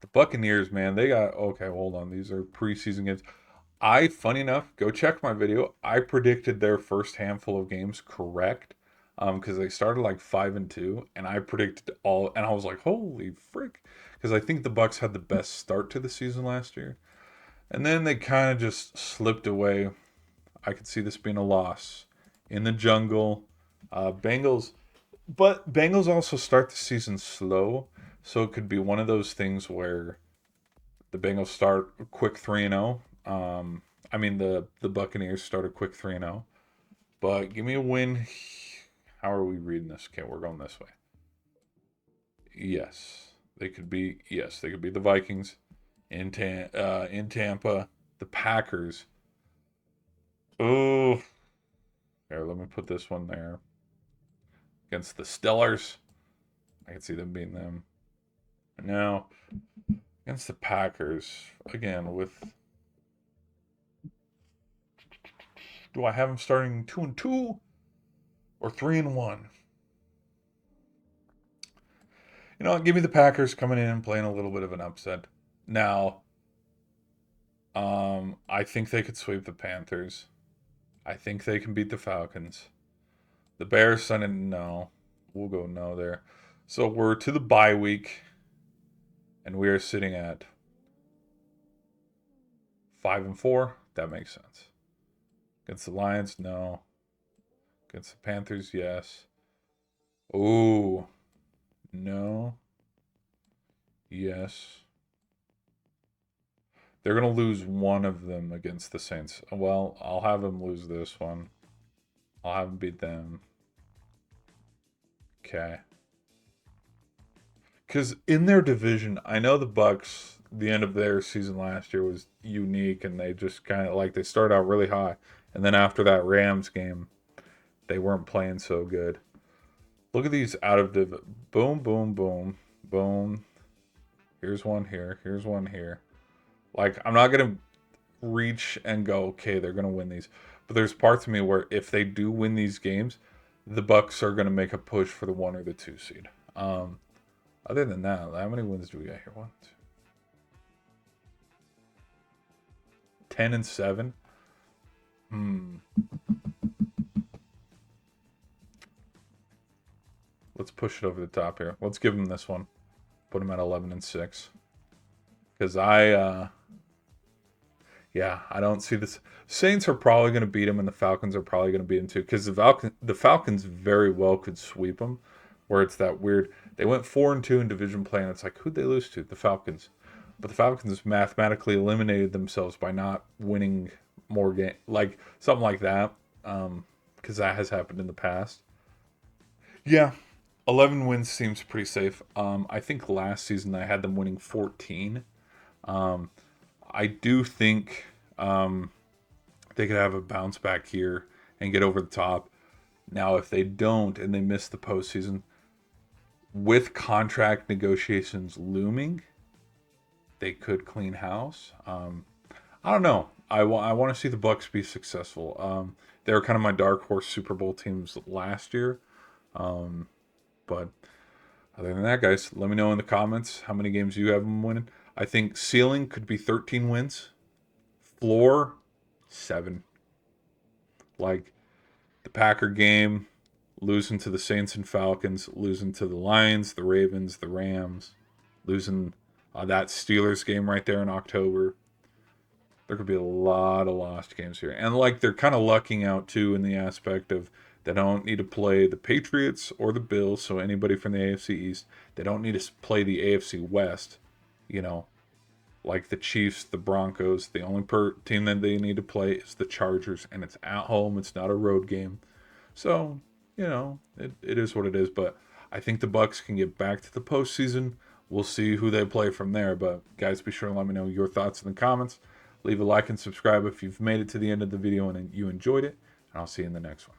The Buccaneers, man, they got okay. Hold on, these are preseason games. Funny enough, go check my video. I predicted their first handful of games correct, because they started like 5-2, and I predicted all, and I was like, holy frick, because I think the Bucs had the best start to the season last year, and then they kind of just slipped away. I could see this being a loss in the jungle. Bengals, but Bengals also start the season slow, so it could be one of those things where the Bengals start a quick 3-0. I mean the Buccaneers start a quick 3-0. But give me a win. How are we reading this? Okay, we're going this way. Yes, they could be. Yes, they could be the Vikings in Tampa. The Packers. Oh, here. Let me put this one there against the Steelers. I can see them beating them. Now against the Packers again with. Do I have them starting 2-2 or 3-1? You know, give me the Packers coming in and playing a little bit of an upset. Now, I think they could sweep the Panthers. I think they can beat the Falcons. The Bears, I didn't know. We'll go no there. So we're to the bye week, and we are sitting at 5-4. That makes sense. Against the Lions, no. Against the Panthers, yes. Ooh, no. Yes. They're going to lose one of them against the Saints. Well, I'll have them lose this one. I'll have them beat them. Okay. Because in their division, I know the Bucs. The end of their season last year was unique, and they just kind of like they started out really high, and then after that Rams game, they weren't playing so good. Look at these out of div. Boom, boom, boom, boom. Here's one here. Here's one here. Like I'm not gonna reach and go, okay, they're gonna win these. But there's parts of me where if they do win these games, the Bucs are gonna make a push for the 1 or the 2 seed. Other than that, how many wins do we got here? 10-7. Hmm. Let's push it over the top here. Let's give them this one. Put them at 11-6. Because yeah, I don't see this. Saints are probably going to beat them, and the Falcons are probably going to beat them too. Because the Falcons very well could sweep them, where it's that weird. They went 4-2 in division play, and it's like who'd they lose to? The Falcons. But the Falcons mathematically eliminated themselves by not winning more game, like something like that, because that has happened in the past. Yeah, 11 wins seems pretty safe. I think last season I had them winning 14. Um, I do think they could have a bounce back here and get over the top. Now, if they don't and they miss the postseason, with contract negotiations looming, they could clean house. I don't know. I want to see the Bucs be successful. They were kind of my dark horse Super Bowl teams last year. Um, but other than that, guys, let me know in the comments how many games you have them winning. I think ceiling could be 13 wins. Floor, 7. Like the Packer game, losing to the Saints and Falcons, losing to the Lions, the Ravens, the Rams, losing that Steelers game right there in October. There could be a lot of lost games here. And like they're kind of lucking out too in the aspect of they don't need to play the Patriots or the Bills, so anybody from the AFC East. They don't need to play the AFC West, you know, like the Chiefs, the Broncos. The only team that they need to play is the Chargers, and it's at home. It's not a road game. So, it is what it is. But I think the Bucs can get back to the postseason. We'll see who they play from there. But guys, be sure to let me know your thoughts in the comments. Leave a like and subscribe if you've made it to the end of the video and you enjoyed it. And I'll see you in the next one.